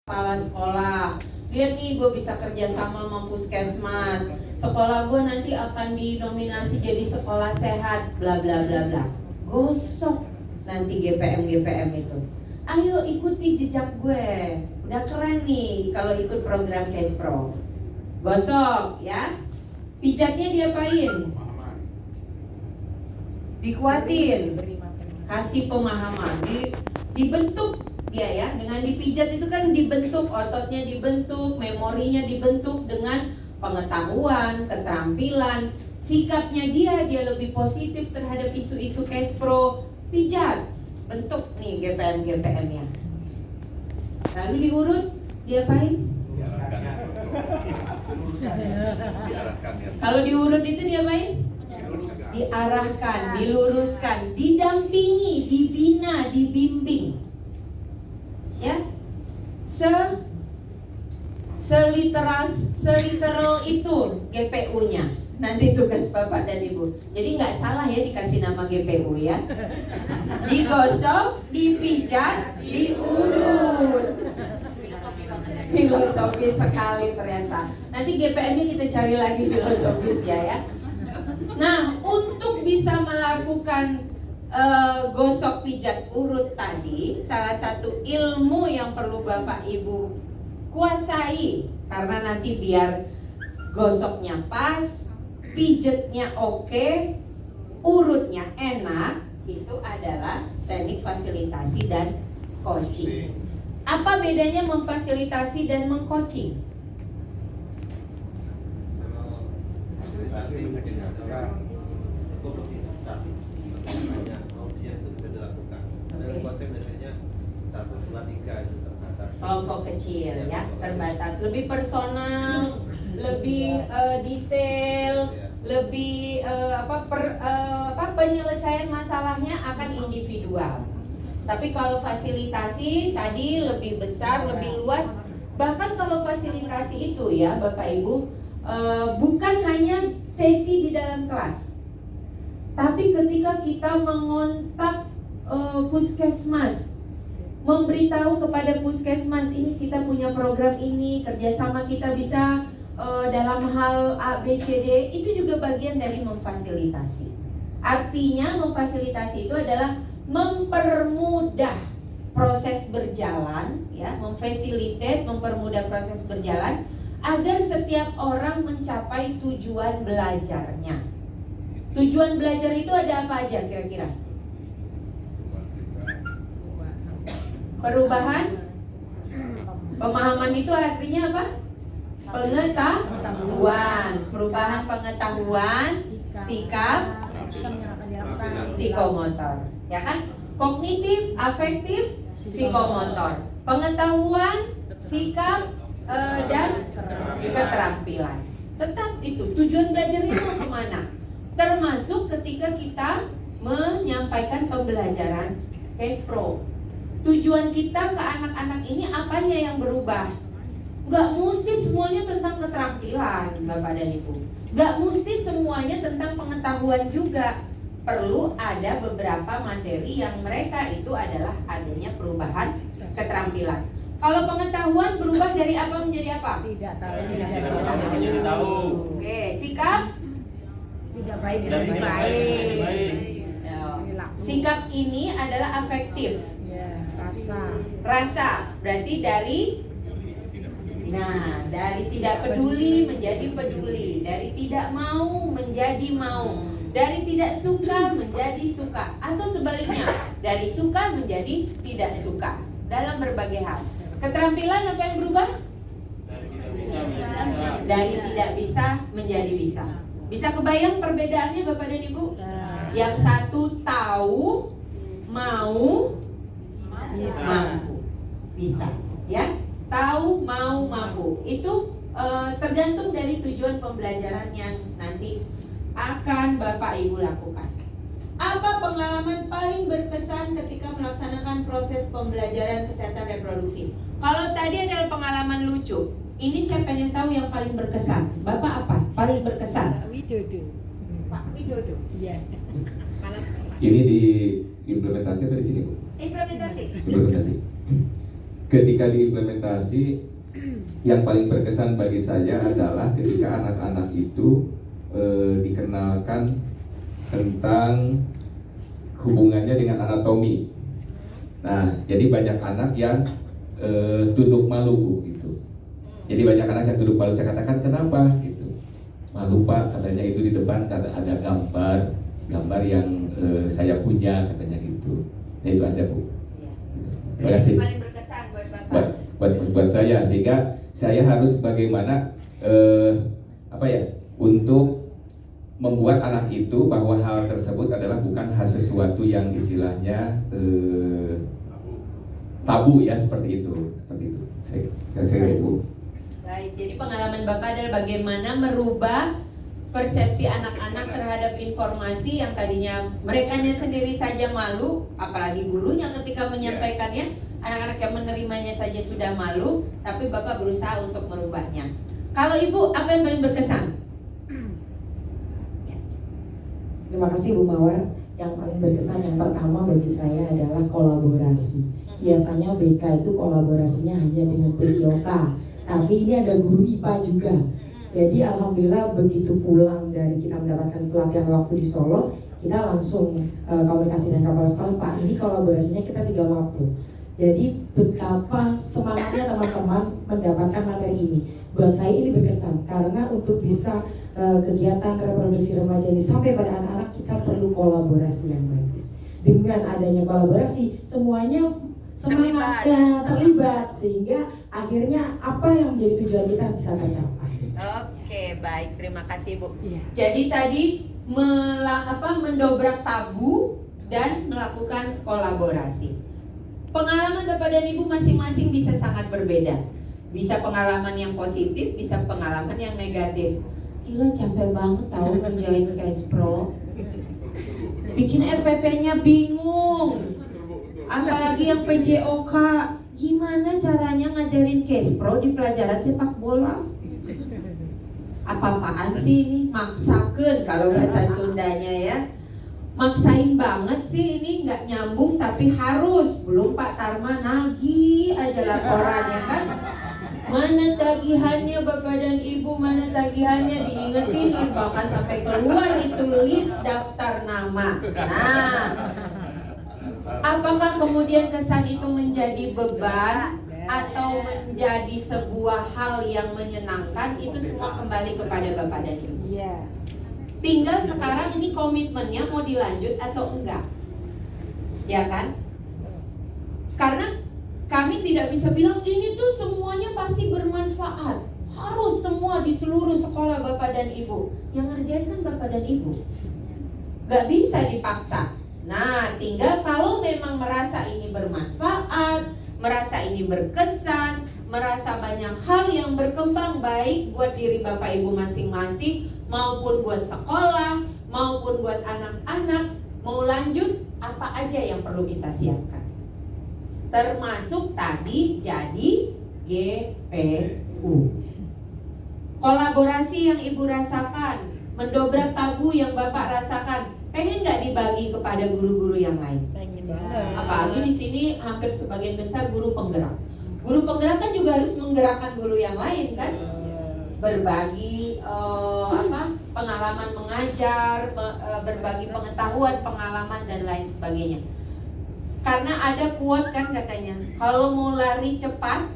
kepala sekolah. Lihat nih, gue bisa kerja sama puskesmas. Sekolah gue nanti akan dinominasi jadi sekolah sehat, bla bla bla bla. Gosok nanti GPM itu. Ayo ikuti jejak gue. Udah keren nih kalau ikut program Case Pro. Gosok ya. Pijatnya diapain? Dikuatin. Kasih pemahaman. Dibentuk dia ya. Dengan dipijat itu kan dibentuk, ototnya dibentuk, memorinya dibentuk dengan pengetahuan, keterampilan. Sikapnya dia lebih positif terhadap isu-isu Case Pro. Pijat, bentuk nih GPM-nya. Lalu diurut, diapain? Kalau diurut itu diapain? Diarahkan, diluruskan, didampingi, dibina, dibimbing. Ya, seliteral itu GPU-nya. Nanti tugas Bapak dan Ibu. Jadi nggak salah ya dikasih nama GPU ya. Digosok, dipijat, diurut. Filosofi sekali ternyata. Nanti GPM-nya kita cari lagi filosofis ya. Nah, untuk bisa melakukan gosok, pijat, urut tadi, salah satu ilmu yang perlu Bapak Ibu kuasai, karena nanti biar gosoknya pas, pijatnya oke, urutnya enak, itu adalah teknik fasilitasi dan coaching. Apa bedanya memfasilitasi dan mengcoaching? Fasilitasi adalah banyak opsi yang bisa dilakukan. Dan konsep biasanya 1, 2, 3 itu terbatas. Kelompok kecil ya, terbatas, lebih personal, lebih detail, lebih penyelesaian masalahnya akan individual. Tapi kalau fasilitasi tadi lebih besar, lebih luas. Bahkan kalau fasilitasi itu ya Bapak Ibu, bukan hanya sesi di dalam kelas, tapi ketika kita mengontak puskesmas, memberitahu kepada puskesmas ini kita punya program ini, kerjasama kita bisa dalam hal A, B, C, D, itu juga bagian dari memfasilitasi. Artinya memfasilitasi itu adalah mempermudah proses berjalan, ya, memfasilitate, mempermudah proses berjalan agar setiap orang mencapai tujuan belajarnya. Tujuan belajar itu ada apa aja kira-kira? Perubahan, pemahaman itu artinya apa? Pengetahuan, perubahan pengetahuan, sikap, psikomotor, ya kan? Kognitif, afektif, psikomotor, pengetahuan, sikap, dan keterampilan. Tetap itu tujuan belajarnya mau kemana? Termasuk ketika kita menyampaikan pembelajaran Case Pro. Tujuan kita ke anak-anak ini apanya yang berubah? Gak mesti semuanya tentang keterampilan Bapak dan Ibu. Gak mesti semuanya tentang pengetahuan juga. Perlu ada beberapa materi yang mereka itu adalah adanya perubahan keterampilan. Kalau pengetahuan berubah dari apa menjadi apa? Tidak tahu. Menjadi tahu. Oke, sikap? Tidak baik, lebih baik. Ya. Sikap ini adalah afektif. Ya, rasa. Rasa berarti dari tidak peduli menjadi peduli, dari tidak mau menjadi mau, dari tidak suka menjadi suka, atau sebaliknya dari suka menjadi tidak suka dalam berbagai hal. Keterampilan apa yang berubah? Dari tidak bisa menjadi bisa. Bisa kebayang perbedaannya Bapak dan Ibu? Yang satu tahu, mau, mampu, bisa, ya? Tahu, mau, mampu. Itu tergantung dari tujuan pembelajaran yang nanti akan Bapak Ibu lakukan. Apa pengalaman paling berkesan ketika melaksanakan proses pembelajaran kesehatan reproduksi? Kalau tadi adalah pengalaman lucu, ini saya pengen tahu yang paling berkesan. Bapak apa? Paling berkesan? Widodo. Pak Widodo. Iya. Ini di implementasi atau di sini, Bu? Implementasi. Implementasi. ketika diimplementasi, yang paling berkesan bagi saya adalah ketika anak-anak itu dikenalkan tentang hubungannya dengan anatomi. Nah, jadi banyak anak yang tunduk malu, Bu, gitu. Jadi banyak anak yang tunduk malu. Saya katakan, kenapa? Gitu. Malu, Pak, katanya itu di depan ada gambar yang saya punya, katanya gitu. Nah, itu aja, Bu. Terima kasih. Paling berkesan buat Bapak. Buat saya, sehingga saya harus bagaimana untuk membuat anak itu bahwa hal tersebut adalah bukan hal sesuatu yang istilahnya tabu ya, seperti itu. Saya Bu. Baik, jadi pengalaman Bapak adalah bagaimana merubah persepsi anak-anak terhadap informasi yang tadinya merekanya sendiri saja malu, apalagi gurunya ketika menyampaikannya, anak-anak yang menerimanya saja sudah malu, tapi Bapak berusaha untuk merubahnya. Kalau Ibu, apa yang paling berkesan? Terima kasih Bu Mawar. Yang paling berkesan yang pertama bagi saya adalah kolaborasi. Biasanya BK itu kolaborasinya hanya dengan PJOK, tapi ini ada guru IPA juga. Jadi alhamdulillah begitu pulang dari kita mendapatkan pelatihan waktu di Solo, kita langsung komunikasi dengan kepala sekolah, Pak, ini kolaborasinya kita 3 waktu. Jadi betapa semangatnya teman-teman mendapatkan materi ini. Buat saya ini berkesan karena untuk bisa kegiatan reproduksi remaja ini sampai pada anak-anak, kita perlu kolaborasi yang bagus. Dengan adanya kolaborasi, semuanya semangatnya terlibat sehingga akhirnya apa yang menjadi tujuan kita bisa tercapai. Oke, baik, terima kasih Bu. Iya. Jadi tadi mendobrak tabu dan melakukan kolaborasi. Pengalaman Bapak dan Ibu masing-masing bisa sangat berbeda. Bisa pengalaman yang positif, bisa pengalaman yang negatif. Gila, capek banget tahu ngerjain Cash Pro. Bikin RPP-nya bingung. Apalagi yang PJOK. Gimana caranya ngajarin Cash Pro di pelajaran sepak bola? Apa-apaan sih ini? Maksakeun kalau bahasa Sundanya ya. Maksain banget sih ini, nggak nyambung tapi harus. Belum Pak Tarma nagih aja laporannya kan. Mana tagihannya Bapak dan Ibu, mana tagihannya, diingetin terus bahkan sampai keluar itu list daftar nama. Nah, apakah kemudian kesan itu menjadi beban atau menjadi sebuah hal yang menyenangkan? Itu semua kembali kepada Bapak dan Ibu. Iya. Tinggal sekarang ini komitmennya mau dilanjut atau enggak, ya kan? Karena kami tidak bisa bilang ini tuh semuanya pasti bermanfaat, harus semua di seluruh sekolah Bapak dan Ibu. Yang ngerjain kan Bapak dan Ibu, gak bisa dipaksa. Nah, tinggal kalau memang merasa ini bermanfaat, merasa ini berkesan, merasa banyak hal yang berkembang baik buat diri Bapak Ibu masing-masing, maupun buat sekolah, maupun buat anak-anak, mau lanjut, apa aja yang perlu kita siapkan? Termasuk tadi jadi GPU. Kolaborasi yang Ibu rasakan, mendobrak tabu yang Bapak rasakan, pengen nggak dibagi kepada guru-guru yang lain? Pengen banget. Apalagi di sini hampir sebagian besar guru penggerak. Guru penggerak kan juga harus menggerakkan guru yang lain kan? Berbagi pengalaman mengajar, berbagi pengetahuan, pengalaman dan lain sebagainya. Karena ada quote kan katanya, kalau mau lari cepat,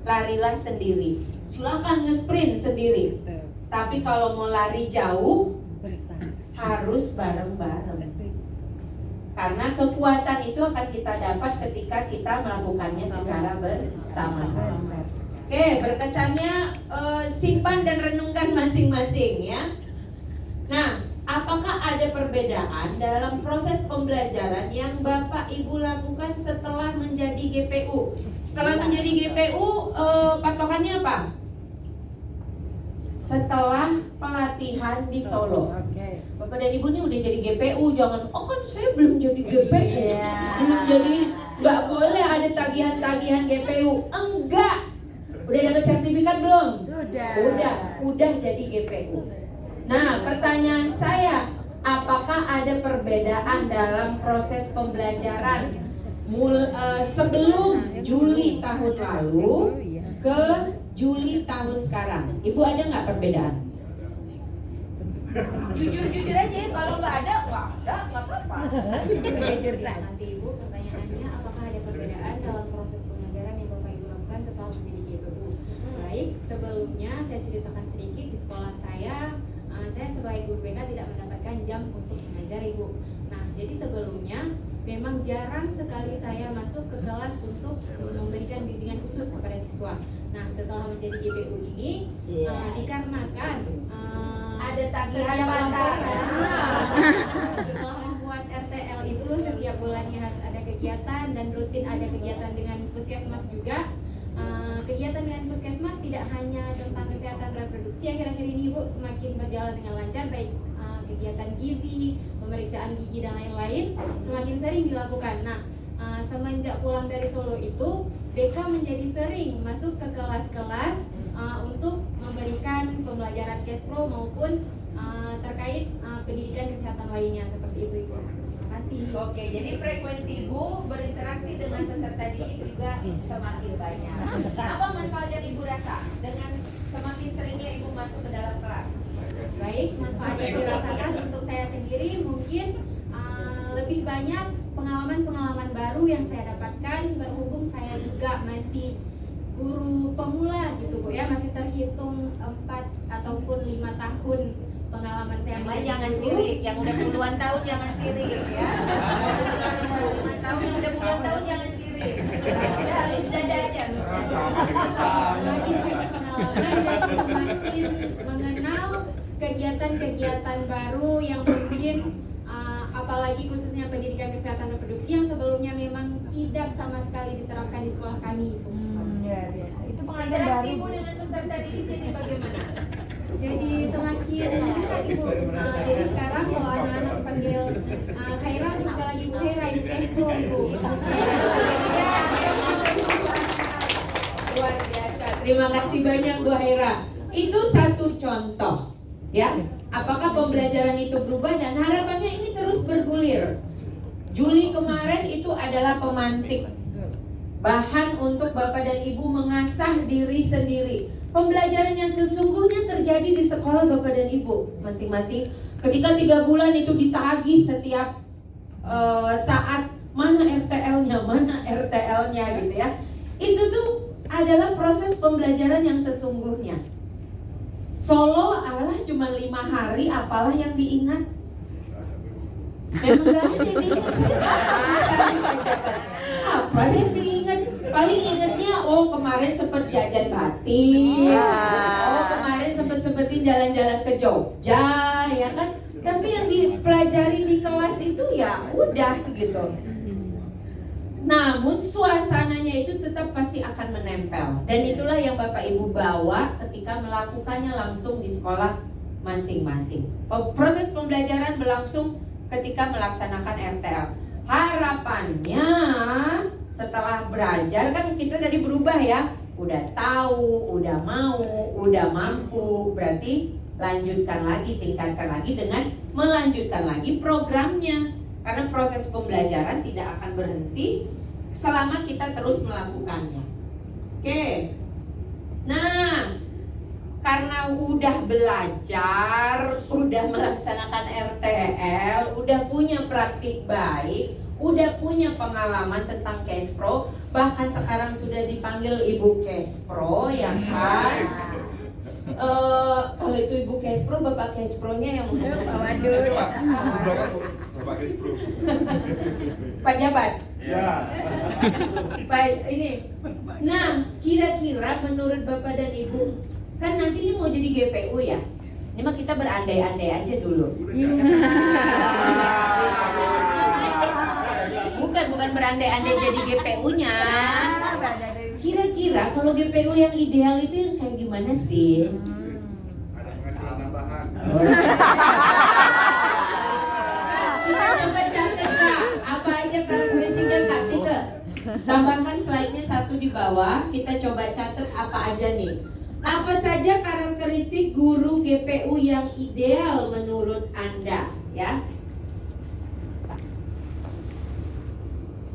larilah sendiri. Silakan nge-sprint sendiri. Tapi kalau mau lari jauh, harus bareng-bareng. Karena kekuatan itu akan kita dapat ketika kita melakukannya secara bersama-sama. Oke, berkesannya simpan dan renungkan masing-masing ya. Nah, apakah ada perbedaan dalam proses pembelajaran yang Bapak Ibu lakukan setelah menjadi GPU? Setelah menjadi GPU, patokannya apa? Setelah pelatihan di Solo. Oke. Bapak dan Ibu ini udah jadi GPU, jangan, oh kan saya belum jadi GPU, belum jadi, nggak boleh ada tagihan-tagihan GPU. Enggak. Udah dapat sertifikat belum? Udah jadi GPU. Nah, pertanyaan saya, apakah ada perbedaan dalam proses pembelajaran sebelum Juli tahun lalu ke Juli tahun sekarang. Ibu ada nggak perbedaan? Jujur-jujur aja, kalau nggak ada, nggak apa-apa. Jujur saja. Masih Ibu, pertanyaannya apakah ada perbedaan dalam proses pembelajaran yang Bapak Ibu lakukan setelah menjadi GPU? Baik, sebelumnya saya ceritakan sedikit di sekolah saya sebagai guru BK tidak mendapatkan jam untuk mengajar Ibu. Nah, jadi sebelumnya memang jarang sekali saya masuk ke kelas untuk memberikan bimbingan khusus kepada siswa. Nah, setelah menjadi GPU ini, dikarenakan Ada tagihan setiap laporan. setelah membuat RTL itu setiap bulannya harus ada kegiatan dan rutin ada kegiatan dengan puskesmas juga. Kegiatan dengan puskesmas tidak hanya tentang kesehatan reproduksi, akhir-akhir ini Ibu semakin berjalan dengan lancar, baik kegiatan gizi, pemeriksaan gigi dan lain-lain semakin sering dilakukan. Nah, semenjak pulang dari Solo itu BK menjadi sering masuk ke kelas-kelas untuk memberikan pembelajaran Kespro maupun terkait pendidikan kesehatan lainnya seperti itu Ibu. Terima kasih. Oke, jadi frekuensi Ibu berinteraksi dengan peserta didik juga semakin banyak. Apa manfaat yang Ibu rasa dengan semakin seringnya Ibu masuk ke dalam kelas? Baik, manfaat yang dirasakan untuk saya sendiri mungkin lebih banyak pengalaman-pengalaman baru yang saya dapatkan berhubung saya juga masih guru pemula gitu Bu ya, masih terhitung 4 ataupun 5 tahun pengalaman saya. Yang lain menjadi jangan guru. sirik, yang udah puluhan tahun jangan sirik ya. 5 tahun, yang udah puluhan tahun jangan sirik. Ya, harus dada aja. Semakin banyak pengalaman dan semakin mengenal kegiatan-kegiatan baru yang mungkin apalagi khususnya pendidikan kesehatan reproduksi yang sebelumnya memang tidak sama sekali diterapkan di sekolah kami Ibu. Ya biasa. Itu pengalaman Interaksi baru. Ibu dengan peserta didik jadi bagaimana? Jadi semakin dekat Ibu. Jadi sekarang kalau anak-anak panggil Khaira, bukan lagi Bu Khaira, ini Kespro Ibu. Luar biasa. Terima kasih banyak Bu Haira. Itu satu contoh, ya. Apakah pembelajaran itu berubah dan harapannya ini terus bergulir. Juli kemarin itu adalah pemantik, bahan untuk Bapak dan Ibu mengasah diri sendiri. Pembelajaran yang sesungguhnya terjadi di sekolah Bapak dan Ibu masing-masing. Ketika 3 bulan itu ditagih setiap saat, mana RTL-nya gitu ya. Itu tuh adalah proses pembelajaran yang sesungguhnya. Solo adalah cuma 5 hari, apalah yang diingat? Memang gak ada yang diingat, apa yang diingat? Paling ingatnya, oh kemarin sempat jajan batik, oh kemarin sempetin jalan-jalan ke Jogja, ya kan? Tapi yang dipelajari di kelas itu ya udah gitu. Namun suasananya itu tetap pasti akan menempel. Dan itulah yang Bapak Ibu bawa ketika melakukannya langsung di sekolah masing-masing. Proses pembelajaran berlangsung ketika melaksanakan RTL. Harapannya setelah belajar kan kita tadi berubah ya. Udah tahu, udah mau, udah mampu. Berarti lanjutkan lagi, tingkatkan lagi dengan melanjutkan lagi programnya. Karena proses pembelajaran tidak akan berhenti selama kita terus melakukannya. Oke. Nah, karena udah belajar, udah melaksanakan RTL, udah punya praktik baik, udah punya pengalaman tentang Kespro, bahkan sekarang sudah dipanggil Ibu Kespro, ya kan? Kalau itu Ibu Kespro, Bapak Kespronya yang menghadapi. Pak Jabat. Ya. Baik, ini. Nah, kira-kira menurut Bapak dan Ibu, kan nanti ini mau jadi GPU ya? Ini mah kita berandai-andai aja dulu. Bukan berandai-andai jadi GPU-nya. Kira-kira kalau GPU yang ideal itu yang kayak gimana sih? Ada penghasilan tambahan. Kita coba catat Kak, apa aja karakteristiknya Kak Tite? Tambahkan slide-nya 1 di bawah, kita coba catat apa aja nih. Apa saja karakteristik guru GPU yang ideal menurut Anda, ya?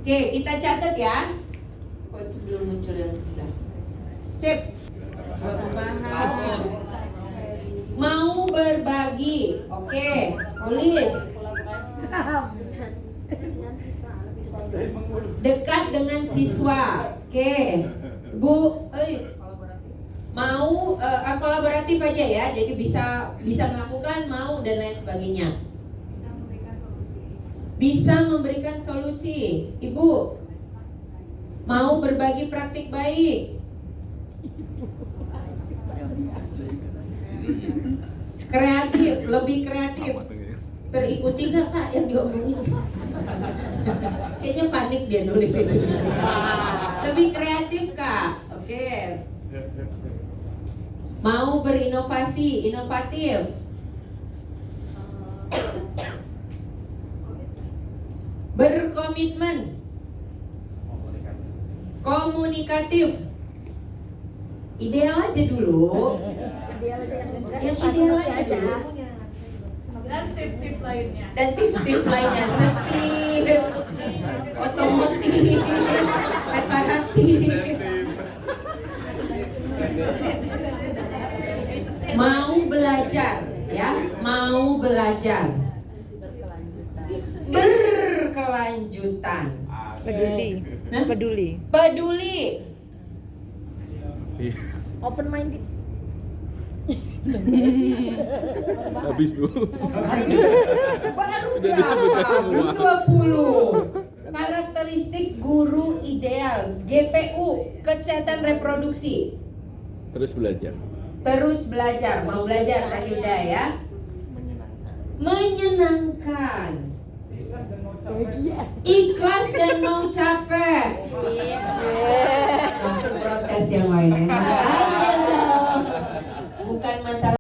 Oke, kita catat ya. Oh, itu belum muncul yang sebelah. Sip. Mau berbagi. Oke, tulis. Dekat dengan siswa. Oke. Bu, mau kolaboratif aja ya. Jadi bisa melakukan, mau dan lain sebagainya. Bisa memberikan solusi. Ibu, mau berbagi praktik baik. Kreatif, lebih kreatif. Terikuti nggak Kak yang diomongin? Kayaknya panik dia nulis itu. Lebih kreatif Kak. Oke. Mau berinovasi, inovatif. Berkomitmen. Komunikatif. Ideal aja dulu. Yang ideal aja dulu. Dan tip-tip lainnya. Dan tip-tip lainnya setir, otomotif, reparatif. Mau belajar, ya, mau belajar. Berkelanjutan. Peduli. Nah, Peduli. peduli. Open minded. Habis Bu. Baru berapa? Belum 20. Karakteristik guru ideal. GPU, kesehatan reproduksi. Terus belajar. Terus belajar, mau belajar tadi udah ya. Menyenangkan. Ikhlas dan mau capek. Langsung protes yang lainnya. Ayo loh. Bukan masalah